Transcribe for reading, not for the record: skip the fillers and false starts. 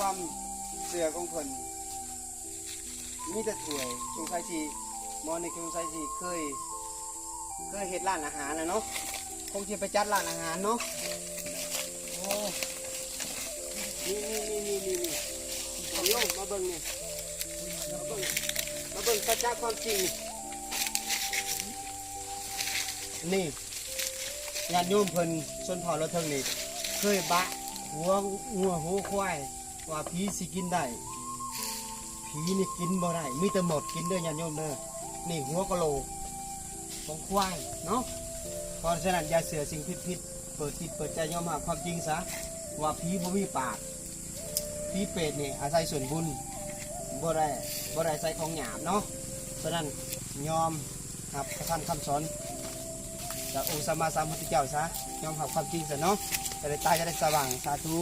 ความเสือของเพิ่นมีแต่ถ้วยสงสัยสิหมอนี่สงสัยสิเคยเฮ็ดร้านอาหารนะเนาะคงสิไปจัดร้านอาหารเนาะโอ้นี่เอาโยมมาเบิ่งนี่มาเบิ่งสัจจะความจริงนี่ญาติโยมเพิ่นชนเผ่าเราเทิงนี่เคยบะหัวงัวหัวควายว่าผีสิกินได้ผีนี่กินบ่ได้มีแต่หมดกินเด้อญาติโยมเด้อนี่หัวกะโหลกของควายเนาะเพราะฉะนั้นอย่าเสือสิ่งผิดเปิดจิตเปิดใจยอมรับความจริงซะว่าผีบ่มีปากผีเปรตนี่อาศัยส่วนบุญบ่ได้ใส่ของหยาบเนาะฉะนั้นยอมครับพระท่านคำสอนจากองค์สัมมาสัมพุทธเจ้าซะยอมรับความจริงซะเนาะจะได้ตายจะได้สว่างสาธุ